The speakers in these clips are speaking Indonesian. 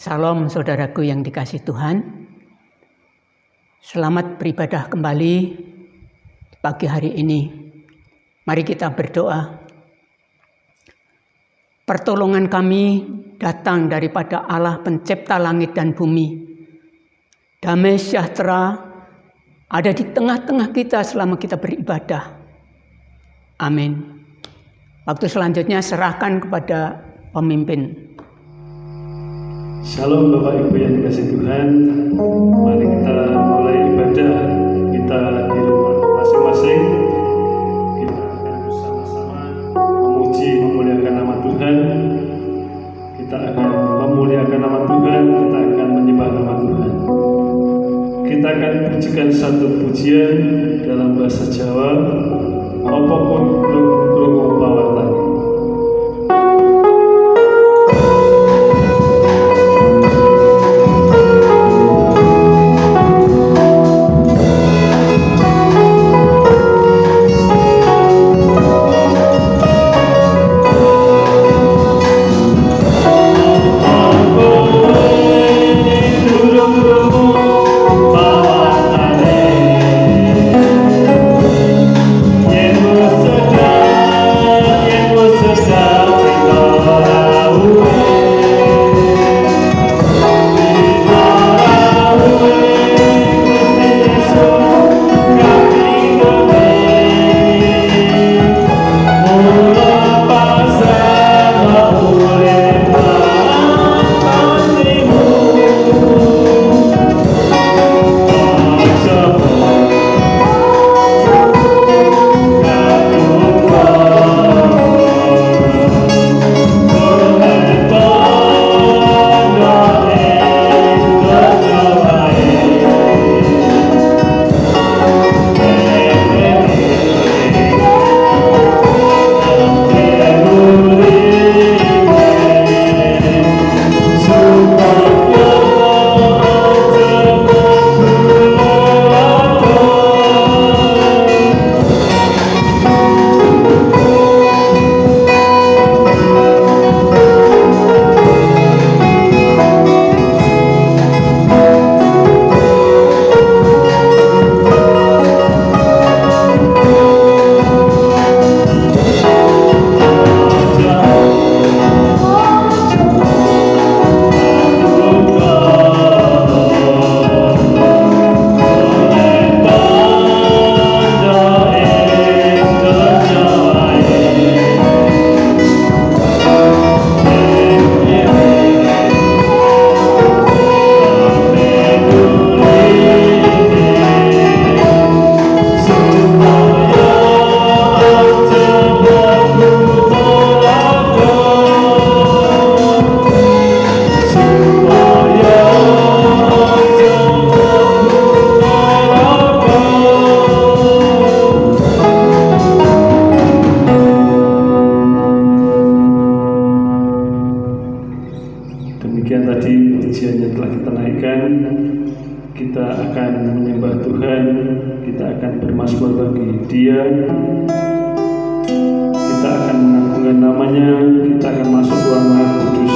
Salam saudaraku yang dikasihi Tuhan. Selamat beribadah kembali di pagi hari ini. Mari kita berdoa. Pertolongan kami datang daripada Allah pencipta langit dan bumi. Damai sejahtera ada di tengah-tengah kita selama kita beribadah. Amin. Waktu selanjutnya serahkan kepada pemimpin. Shalom Bapak Ibu yang dikasihi Tuhan. Mari kita mulai ibadah kita di rumah masing-masing. Kita akan bersama-sama memuji memuliakan nama Tuhan. Kita akan memuliakan nama Tuhan, kita akan menyembah nama Tuhan. Kita akan pujikan satu pujian dalam bahasa Jawa. Apapun krungu pawartani. Demikian tadi pujian yang telah kita naikkan. Kita akan menyembah Tuhan, kita akan bermazmur bagi Dia, kita akan mengagungkan namanya, kita akan masuk ruang Maha Kudus.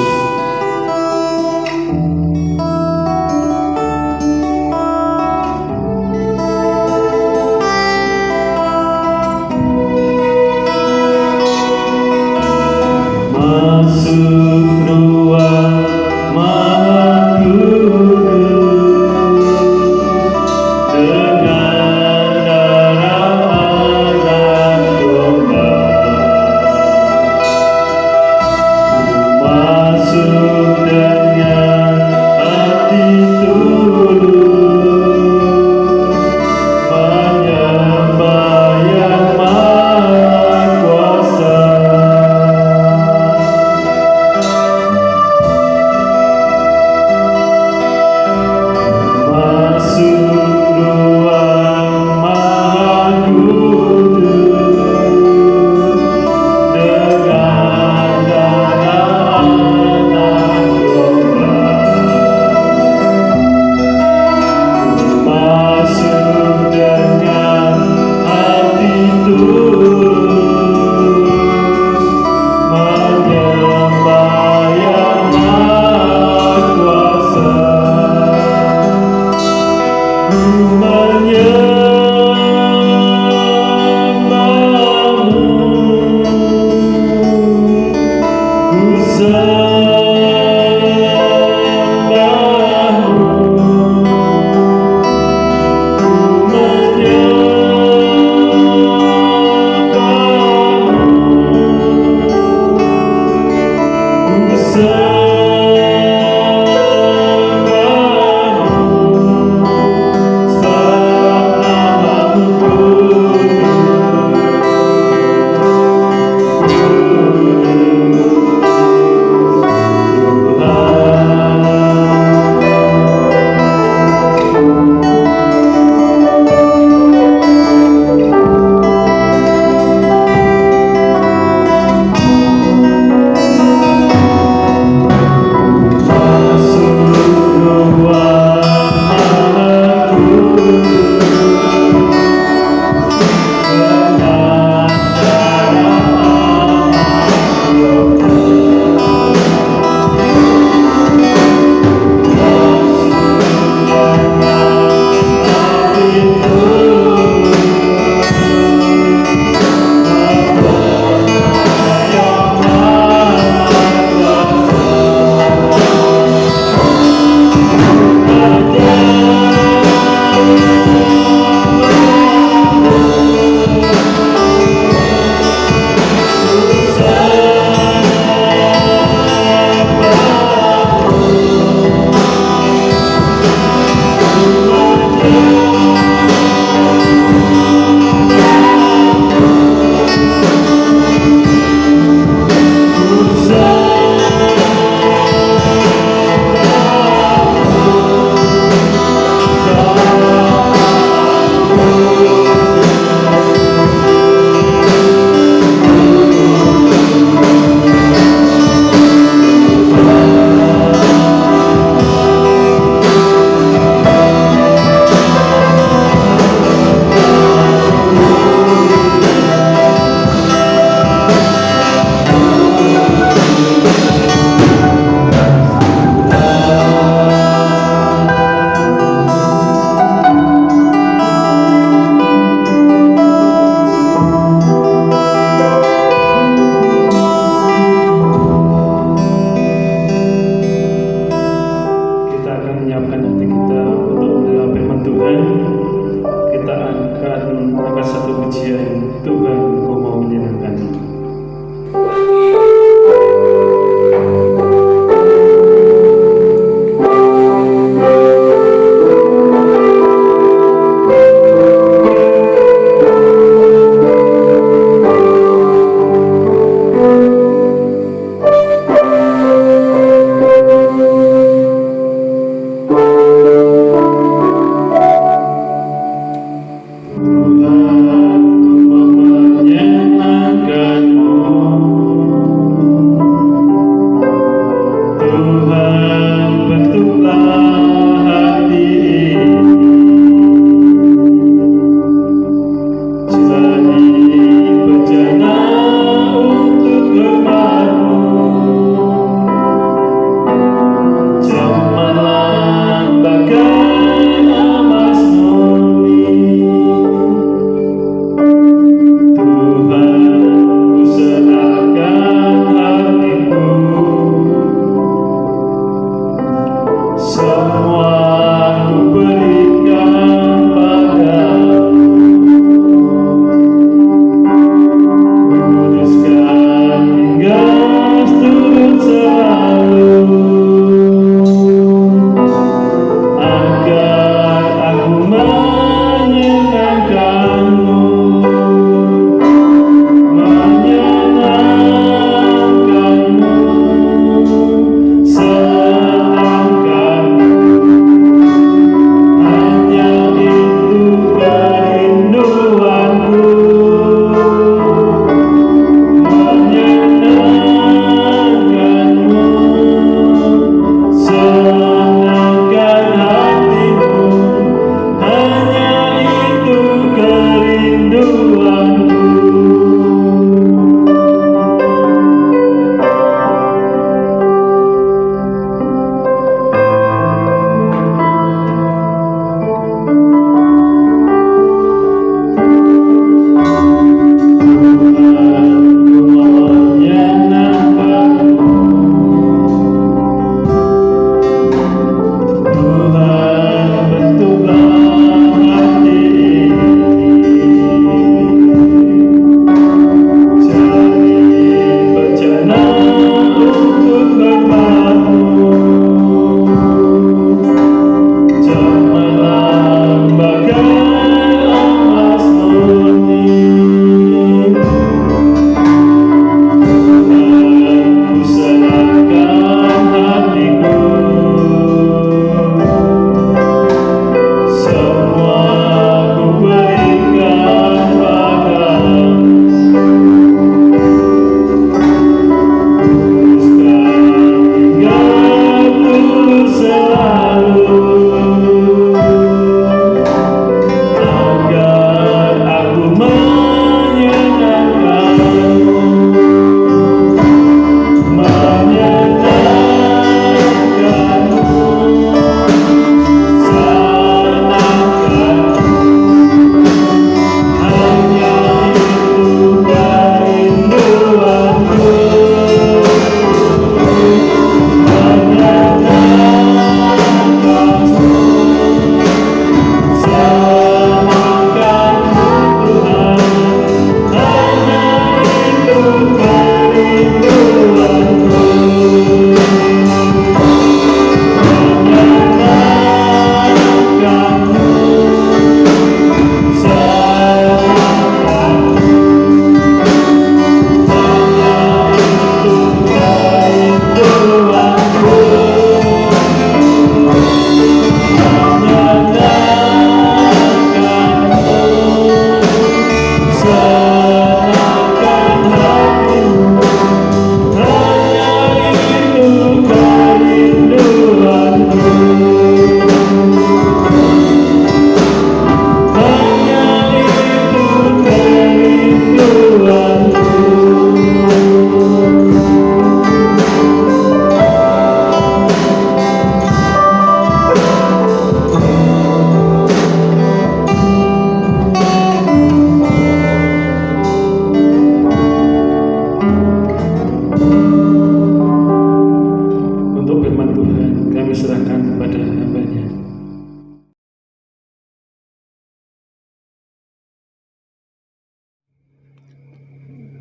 Wow.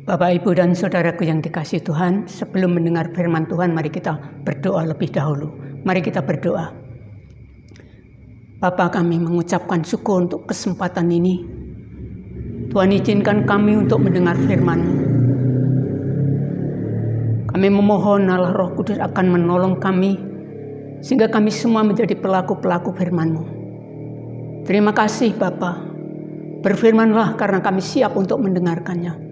Bapak, Ibu, dan saudaraku yang dikasihi Tuhan, sebelum mendengar firman Tuhan, mari kita berdoa lebih dahulu. Mari kita berdoa. Bapa, kami mengucapkan syukur untuk kesempatan ini. Tuhan, izinkan kami untuk mendengar firman-Mu. Kami memohon Allah Roh Kudus akan menolong kami, sehingga kami semua menjadi pelaku-pelaku firman-Mu. Terima kasih Bapa. Berfirmanlah karena kami siap untuk mendengarkannya.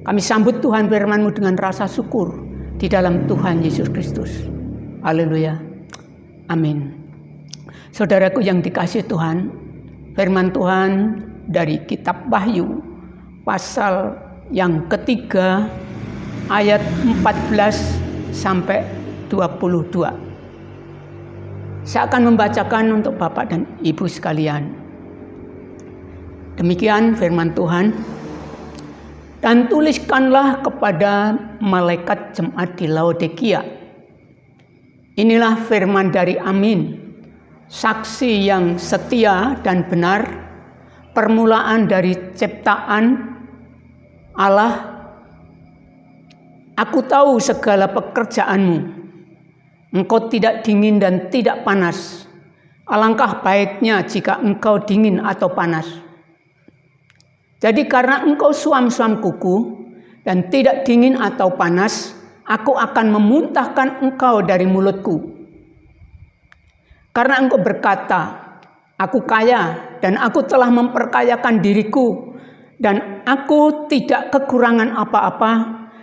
Kami sambut Tuhan firman-Mu dengan rasa syukur di dalam Tuhan Yesus Kristus. Haleluya. Amin. Saudaraku yang dikasihi Tuhan, firman Tuhan dari kitab Wahyu pasal yang ketiga ayat 14 sampai 22. Saya akan membacakan untuk Bapak dan Ibu sekalian. Demikian firman Tuhan. Dan tuliskanlah kepada malaikat jemaat di Laodikia. Inilah firman dari Amin, saksi yang setia dan benar, permulaan dari ciptaan Allah. Aku tahu segala pekerjaanmu. Engkau tidak dingin dan tidak panas. Alangkah baiknya jika engkau dingin atau panas. Jadi karena engkau suam-suam kuku dan tidak dingin atau panas, aku akan memuntahkan engkau dari mulutku. Karena engkau berkata, aku kaya dan aku telah memperkayakan diriku dan aku tidak kekurangan apa-apa.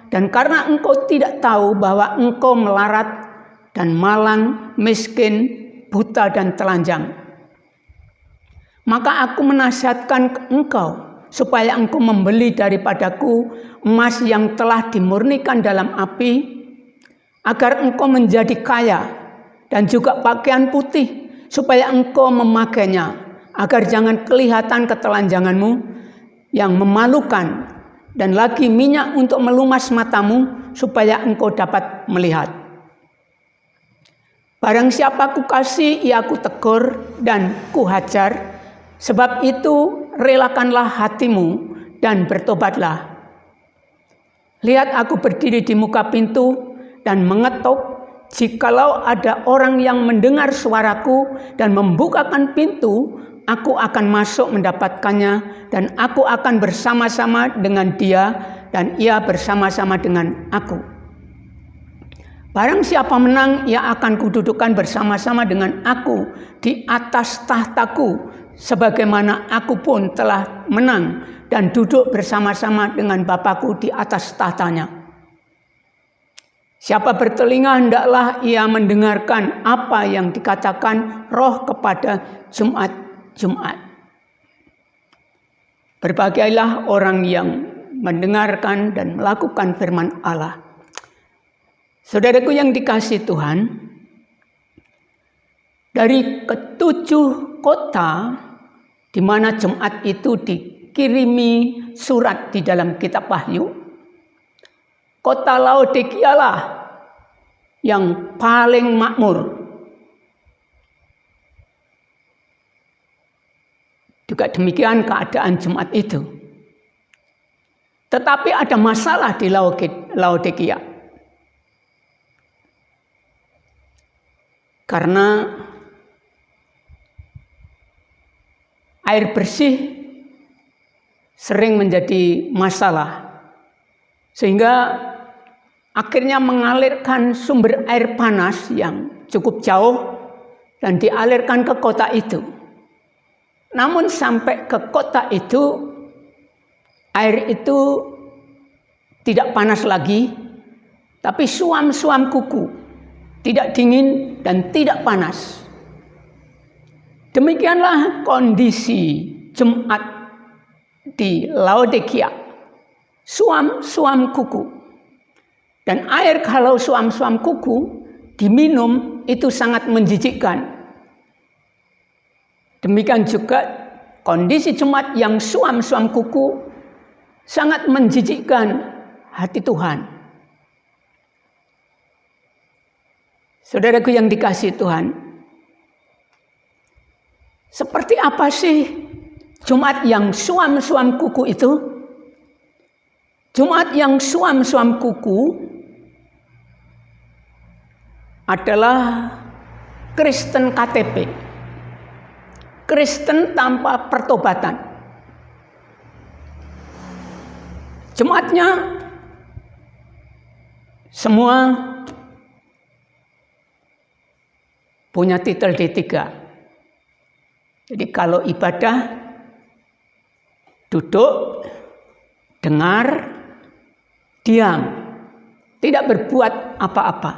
Dan karena engkau tidak tahu bahwa engkau melarat dan malang, miskin, buta dan telanjang, maka aku menasihatkan engkau supaya engkau membeli daripadaku emas yang telah dimurnikan dalam api, agar engkau menjadi kaya, dan juga pakaian putih, supaya engkau memakainya, agar jangan kelihatan ketelanjanganmu yang memalukan, dan lagi minyak untuk melumas matamu, supaya engkau dapat melihat. Barang siapa kukasih, ia kutegur dan kuhajar. Sebab itu relakanlah hatimu dan bertobatlah. Lihat, aku berdiri di muka pintu dan mengetuk. Jikalau ada orang yang mendengar suaraku dan membukakan pintu, aku akan masuk mendapatkannya, dan aku akan bersama-sama dengan dia dan ia bersama-sama dengan aku. Barang siapa menang, ia akan kududukan bersama-sama dengan aku di atas tahtaku, sebagaimana aku pun telah menang dan duduk bersama-sama dengan Bapakku di atas tahtanya. Siapa bertelinga, hendaklah ia mendengarkan apa yang dikatakan Roh kepada Jumat-Jumat. Berbahagialah orang yang mendengarkan dan melakukan firman Allah. Saudaraku yang dikasihi Tuhan, dari ketujuh kota di mana jemaat itu dikirimi surat di dalam kitab Wahyu, kota Laodikia lah yang paling makmur. Juga demikian keadaan jemaat itu. Tetapi ada masalah di Laodikia. Karena air bersih sering menjadi masalah, sehingga akhirnya mengalirkan sumber air panas yang cukup jauh dan dialirkan ke kota itu. Namun sampai ke kota itu, air itu tidak panas lagi, tapi suam-suam kuku. Tidak dingin dan tidak panas. Demikianlah kondisi jemaat di Laodikia. Suam-suam kuku. Dan air kalau suam-suam kuku diminum itu sangat menjijikkan. Demikian juga kondisi jemaat yang suam-suam kuku sangat menjijikkan hati Tuhan. Saudaraku yang dikasihi Tuhan, seperti apa sih jemaat yang suam-suam kuku itu? Jemaat yang suam-suam kuku adalah Kristen KTP, Kristen tanpa pertobatan. Jemaatnya semua punya titel D3. Jadi kalau ibadah, duduk, dengar, diam, tidak berbuat apa-apa.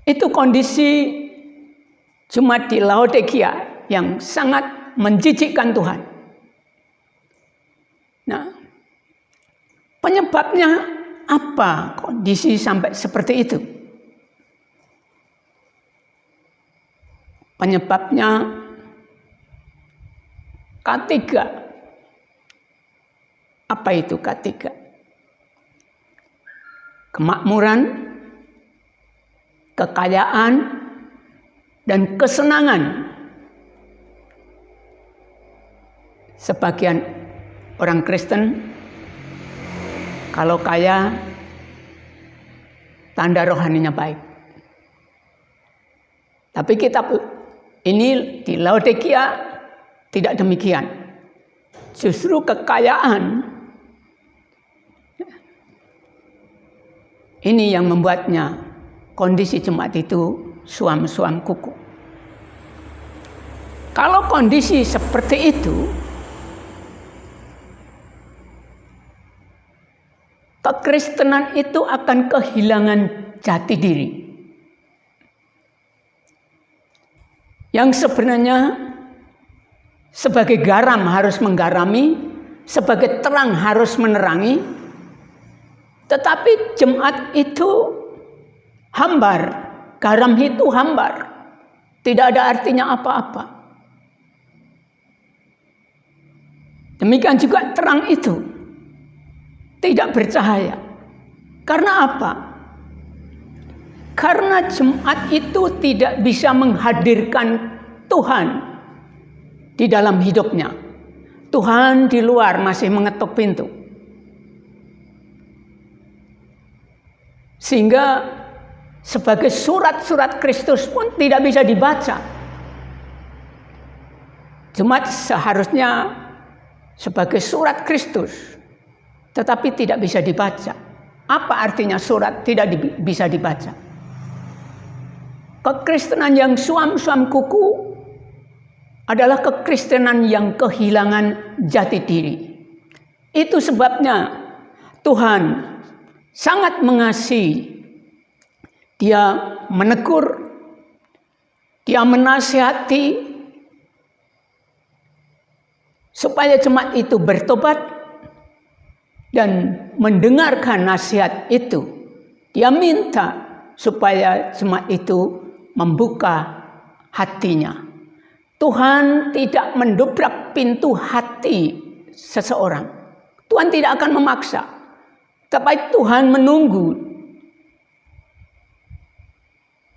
Itu kondisi jemaat di Laodikia yang sangat menjijikkan Tuhan. Nah, penyebabnya apa kondisi sampai seperti itu? Penyebabnya K3. Apa itu K3? Kemakmuran, kekayaan, dan kesenangan. Sebagian orang Kristen kalau kaya, tanda rohaninya baik. Tapi kitab ini di Laodikia tidak demikian. Justru kekayaan ini yang membuatnya kondisi jemaat itu suam-suam kuku. Kalau kondisi seperti itu, kekristenan itu akan kehilangan jati diri. Yang sebenarnya sebagai garam harus menggarami, sebagai terang harus menerangi, tetapi jemaat itu hambar, garam itu hambar, tidak ada artinya apa-apa. Demikian juga terang itu tidak bercahaya. Karena apa? Karena jemaat itu tidak bisa menghadirkan Tuhan di dalam hidupnya. Tuhan di luar masih mengetuk pintu. Sehingga sebagai surat-surat Kristus pun tidak bisa dibaca. Jemaat seharusnya sebagai surat Kristus, tetapi tidak bisa dibaca. Apa artinya surat tidak bisa dibaca? Kekristenan yang suam-suam kuku adalah kekristenan yang kehilangan jati diri. Itu sebabnya Tuhan sangat mengasihi. Dia menegur, dia menasihati supaya jemaat itu bertobat dan mendengarkan nasihat itu. Dia minta supaya jemaat itu membuka hatinya. Tuhan tidak mendobrak pintu hati seseorang. Tuhan tidak akan memaksa. Tapi Tuhan menunggu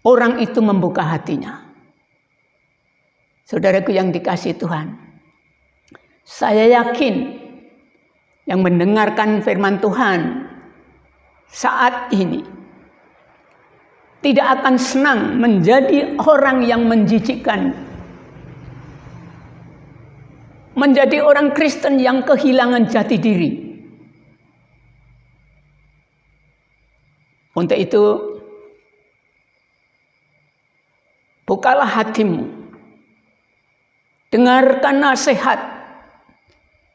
orang itu membuka hatinya. Saudaraku yang dikasihi Tuhan, saya yakin yang mendengarkan firman Tuhan saat ini tidak akan senang menjadi orang yang menjijikkan, menjadi orang Kristen yang kehilangan jati diri. Untuk itu, bukalah hatimu, dengarkan nasihat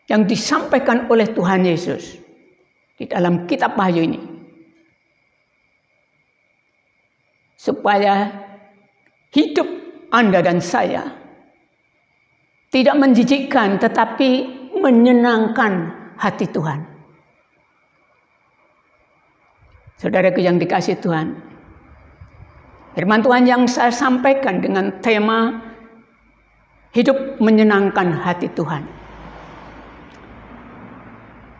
yang disampaikan oleh Tuhan Yesus di dalam kitab Wahyu ini, supaya hidup Anda dan saya tidak menjijikkan, tetapi menyenangkan hati Tuhan. Saudaraku yang dikasihi Tuhan, firman Tuhan yang saya sampaikan dengan tema hidup menyenangkan hati Tuhan.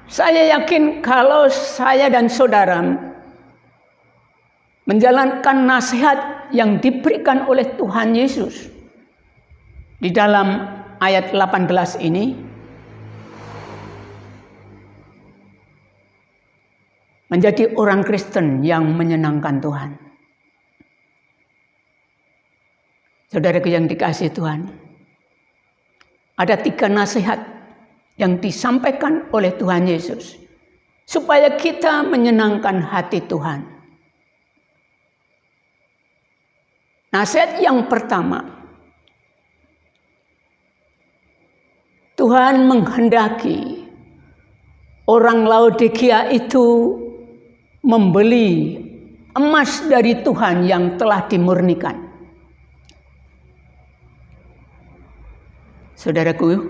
Saya yakin kalau saya dan saudara menjalankan nasihat yang diberikan oleh Tuhan Yesus di dalam ayat 18 ini, menjadi orang Kristen yang menyenangkan Tuhan. Saudaraku yang dikasihi Tuhan, ada 3 nasihat yang disampaikan oleh Tuhan Yesus supaya kita menyenangkan hati Tuhan. Nasihat yang pertama, Tuhan menghendaki orang Laodikia itu membeli emas dari Tuhan yang telah dimurnikan. Saudaraku,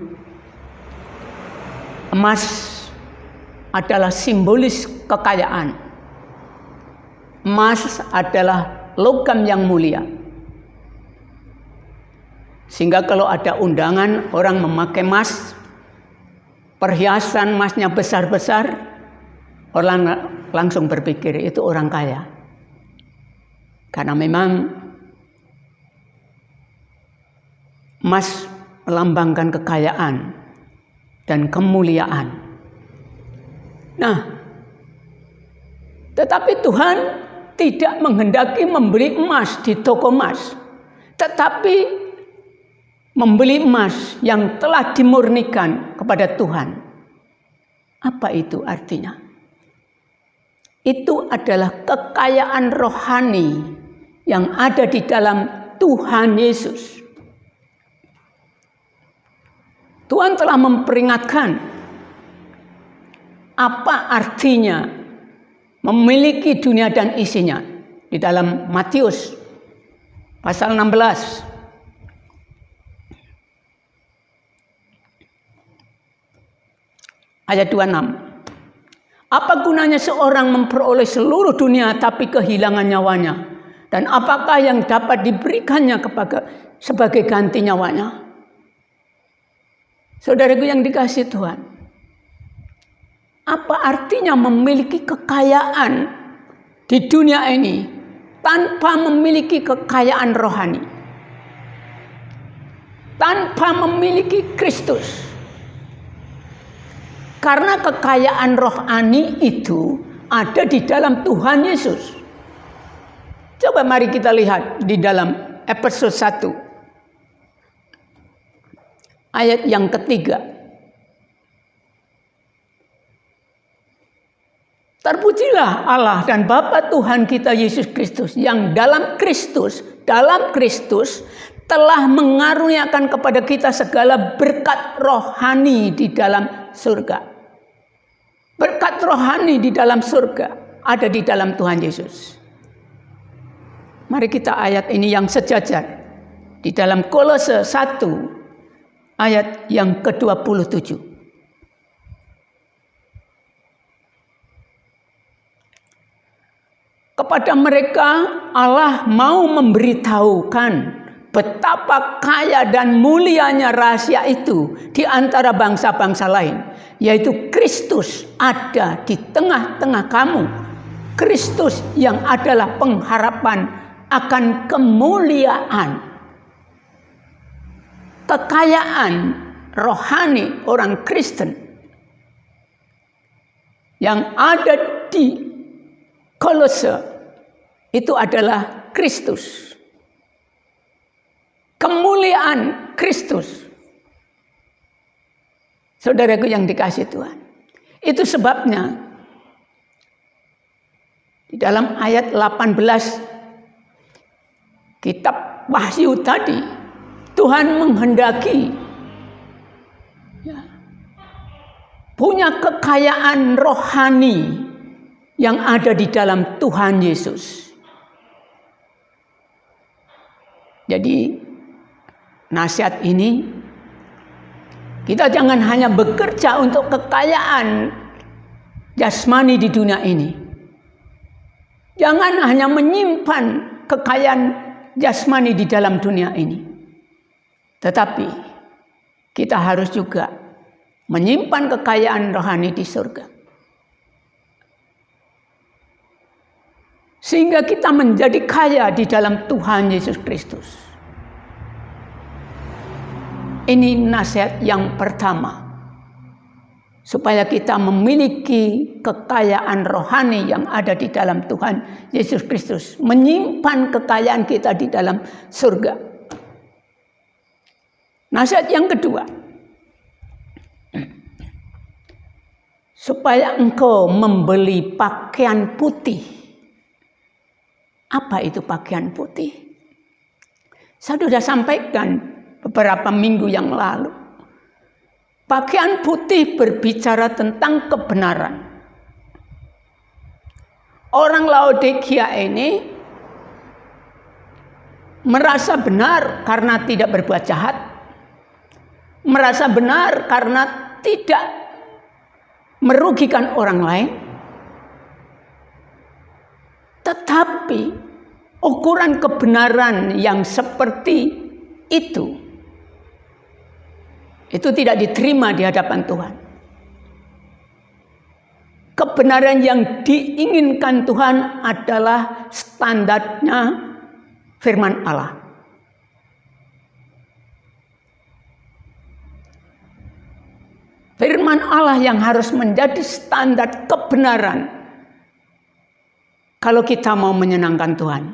emas adalah simbolis kekayaan. Emas adalah logam yang mulia. Sehingga kalau ada undangan orang memakai emas, perhiasan emasnya besar-besar, orang langsung berpikir itu orang kaya. Karena memang emas melambangkan kekayaan dan kemuliaan. Nah, tetapi Tuhan tidak menghendaki membeli emas di toko emas, tetapi membeli emas yang telah dimurnikan kepada Tuhan. Apa itu artinya? Itu adalah kekayaan rohani yang ada di dalam Tuhan Yesus. Tuhan telah memperingatkan apa artinya memiliki dunia dan isinya di dalam Matius pasal 16. Ayat 26. Apa gunanya seorang memperoleh seluruh dunia tapi kehilangan nyawanya? Dan apakah yang dapat diberikannya sebagai ganti nyawanya? Saudaraku yang dikasihi Tuhan, apa artinya memiliki kekayaan di dunia ini tanpa memiliki kekayaan rohani? Tanpa memiliki Kristus. Karena kekayaan rohani itu ada di dalam Tuhan Yesus. Coba mari kita lihat di dalam Efesus 1. Ayat yang ketiga. Terpujilah Allah dan Bapa Tuhan kita Yesus Kristus yang dalam Kristus telah mengaruniakan kepada kita segala berkat rohani di dalam surga. Berkat rohani di dalam surga ada di dalam Tuhan Yesus. Mari kita ayat ini yang sejajar di dalam Kolose 1 ayat yang ke-27. Kepada mereka Allah mau memberitahukan betapa kaya dan mulianya rahasia itu di antara bangsa-bangsa lain, yaitu Kristus ada di tengah-tengah kamu. Kristus yang adalah pengharapan akan kemuliaan. Kekayaan rohani orang Kristen yang ada di Kolose itu adalah Kristus. Kemuliaan Kristus. Saudaraku yang dikasihi Tuhan. Itu sebabnya di dalam ayat 18 kitab Wahyu tadi Tuhan menghendaki punya kekayaan rohani yang ada di dalam Tuhan Yesus. Jadi nasihat ini, kita jangan hanya bekerja untuk kekayaan jasmani di dunia ini. Jangan hanya menyimpan kekayaan jasmani di dalam dunia ini. Tetapi kita harus juga menyimpan kekayaan rohani di surga. Sehingga kita menjadi kaya di dalam Tuhan Yesus Kristus. Ini nasihat yang pertama. supaya kita memiliki kekayaan rohani yang ada di dalam Tuhan Yesus Kristus, menyimpan kekayaan kita di dalam surga. Nasihat yang kedua, supaya engkau membeli pakaian putih. Apa itu pakaian putih? Saya sudah sampaikan beberapa minggu yang lalu. Pakaian putih berbicara tentang kebenaran. Orang Laodikia ini merasa benar karena tidak berbuat jahat. Merasa benar karena tidak merugikan orang lain. Tetapi ukuran kebenaran yang seperti itu tidak diterima di hadapan Tuhan. Kebenaran yang diinginkan Tuhan adalah standarnya firman Allah. Firman Allah yang harus menjadi standar kebenaran kalau kita mau menyenangkan Tuhan.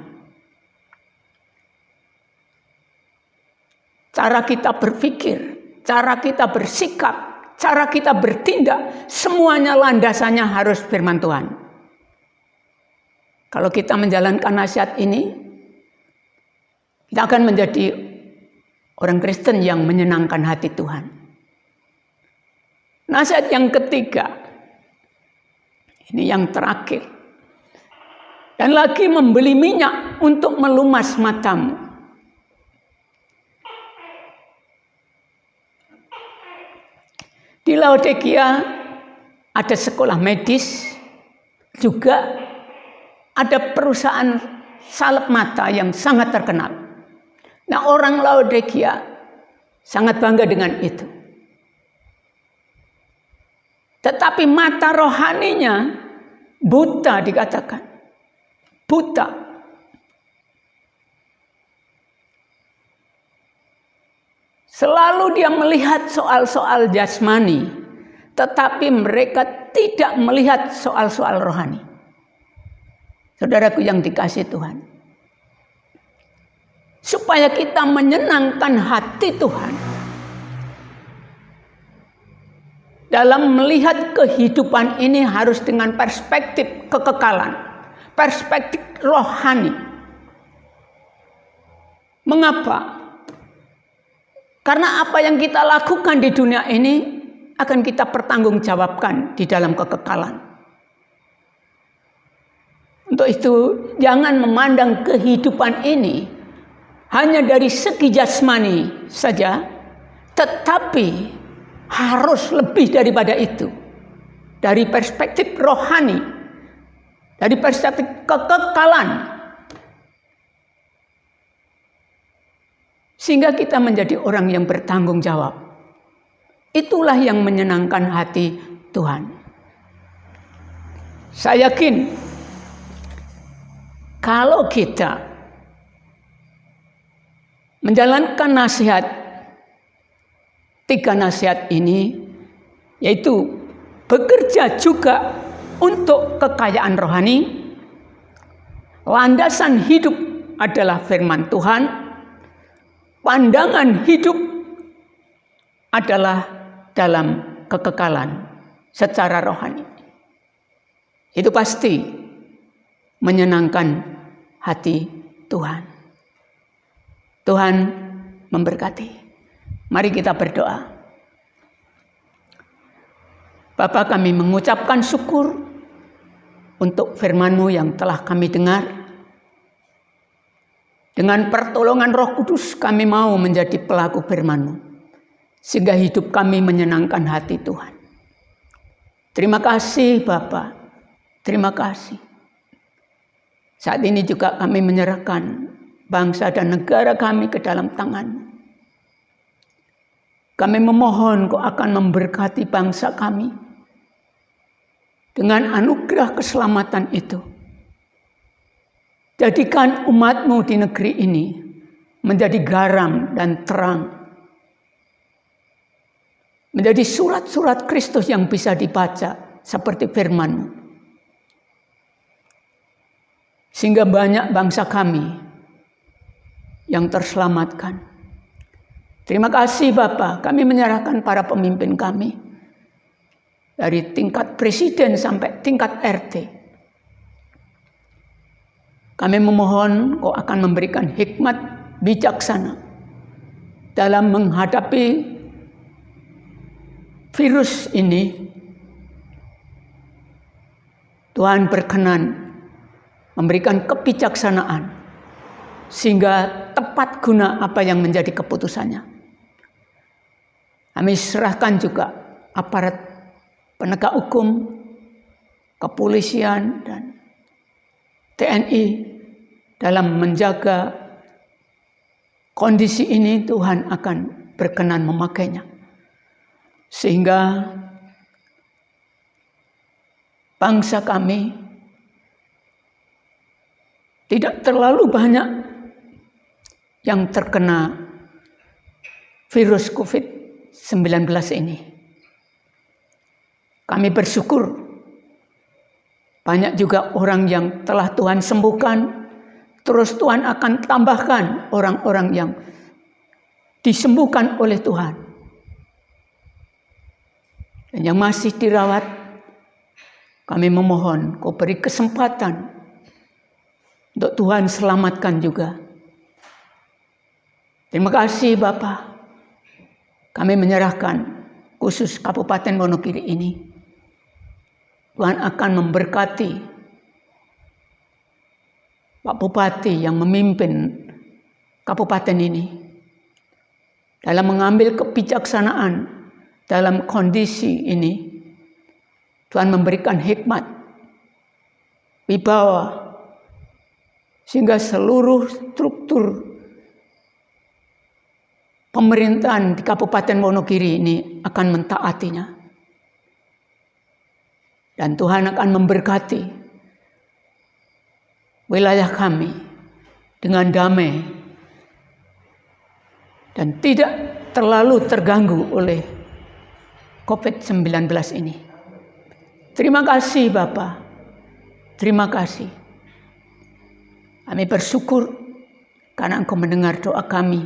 Cara kita berpikir, cara kita bersikap, cara kita bertindak, semuanya landasannya harus firman Tuhan. Kalau kita menjalankan nasihat ini, kita akan menjadi orang Kristen yang menyenangkan hati Tuhan. Nasihat yang ketiga, ini yang terakhir. Dan lagi membeli minyak untuk melumas matamu. Di Laodikia ada sekolah medis, juga ada perusahaan salep mata yang sangat terkenal. Nah, orang Laodikia sangat bangga dengan itu. Tetapi mata rohaninya buta, dikatakan. Buta. Selalu dia melihat soal-soal jasmani, tetapi mereka tidak melihat soal-soal rohani. Saudaraku yang dikasihi Tuhan, supaya kita menyenangkan hati Tuhan dalam melihat kehidupan ini harus dengan perspektif kekekalan, perspektif rohani. Mengapa? Karena apa yang kita lakukan di dunia ini akan kita pertanggungjawabkan di dalam kekekalan. Untuk itu, jangan memandang kehidupan ini hanya dari segi jasmani saja, tetapi harus lebih daripada itu. Dari perspektif rohani, dari perspektif kekekalan. Sehingga kita menjadi orang yang bertanggung jawab. Itulah yang menyenangkan hati Tuhan. Saya yakin kalau kita menjalankan nasihat, 3 nasihat ini, yaitu bekerja juga untuk kekayaan rohani, landasan hidup adalah firman Tuhan, pandangan hidup adalah dalam kekekalan secara rohani. Itu pasti menyenangkan hati Tuhan. Tuhan memberkati. Mari kita berdoa. Bapa, kami mengucapkan syukur untuk firman-Mu yang telah kami dengar. Dengan pertolongan Roh Kudus kami mau menjadi pelaku firman-Mu, sehingga hidup kami menyenangkan hati Tuhan. Terima kasih Bapa, terima kasih. Saat ini juga kami menyerahkan bangsa dan negara kami ke dalam tangan-Mu. Kami memohon Kau akan memberkati bangsa kami dengan anugerah keselamatan itu. Jadikan umat-Mu di negeri ini menjadi garam dan terang. menjadi surat-surat Kristus yang bisa dibaca seperti firman-Mu. Sehingga banyak bangsa kami yang terselamatkan. Terima kasih Bapa, kami menyerahkan para pemimpin kami. Dari tingkat presiden sampai tingkat RT. Kami memohon Kau akan memberikan hikmat bijaksana dalam menghadapi virus ini. Tuhan berkenan memberikan kebijaksanaan sehingga tepat guna apa yang menjadi keputusannya. Kami serahkan juga aparat penegak hukum, kepolisian, dan TNI dalam menjaga kondisi ini. Tuhan akan berkenan memakainya. Sehingga bangsa kami tidak terlalu banyak yang terkena virus COVID-19 ini. Kami bersyukur banyak juga orang yang telah Tuhan sembuhkan. Terus Tuhan akan tambahkan orang-orang yang disembuhkan oleh Tuhan. Dan yang masih dirawat, kami memohon Kau beri kesempatan untuk Tuhan selamatkan juga. Terima kasih Bapa. Kami menyerahkan khusus Kabupaten Wonogiri ini. Tuhan akan memberkati Pak Bupati yang memimpin kabupaten ini dalam mengambil kebijaksanaan dalam kondisi ini. Tuhan memberikan hikmat, wibawa, sehingga seluruh struktur pemerintahan di Kabupaten Wonogiri ini akan mentaatinya. Dan Tuhan akan memberkati wilayah kami dengan damai dan tidak terlalu terganggu oleh COVID-19 ini. Terima kasih Bapa. Terima kasih. Kami bersyukur karena Engkau mendengar doa kami.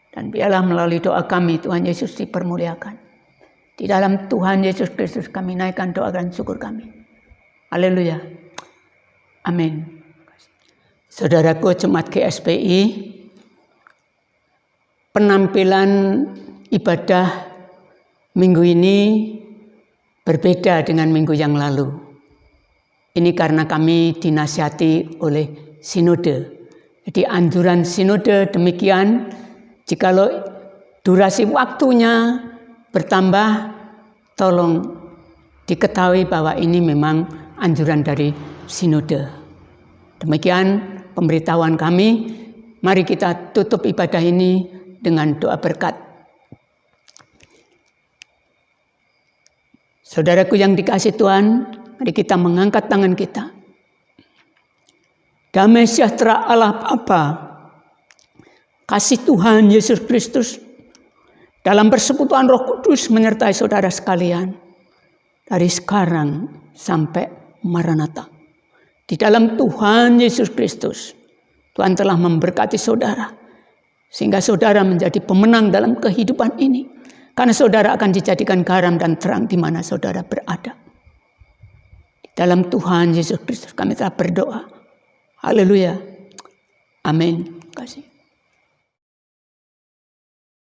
Dan biarlah melalui doa kami Tuhan Yesus dipermuliakan. Di dalam Tuhan Yesus Kristus kami naikkan doa dan syukur kami. Haleluya. Amin. Saudaraku jemaat GSPI, penampilan ibadah minggu ini berbeda dengan minggu yang lalu. Ini karena kami dinasihati oleh sinode. Jadi anjuran sinode demikian, jikalau durasi waktunya bertambah, tolong diketahui bahwa ini memang anjuran dari sinode. Demikian pemberitahuan kami. Mari kita tutup ibadah ini dengan doa berkat. Saudaraku yang dikasihi Tuhan, mari kita mengangkat tangan kita. Damai sejahtera Allah Bapa, kasih Tuhan Yesus Kristus, dalam persekutuan Roh Kudus menyertai saudara sekalian dari sekarang sampai Maranatha. Di dalam Tuhan Yesus Kristus, Tuhan telah memberkati saudara sehingga saudara menjadi pemenang dalam kehidupan ini, karena saudara akan dijadikan garam dan terang di mana saudara berada. Di dalam Tuhan Yesus Kristus kami telah berdoa. Haleluya. Amin. Terima kasih.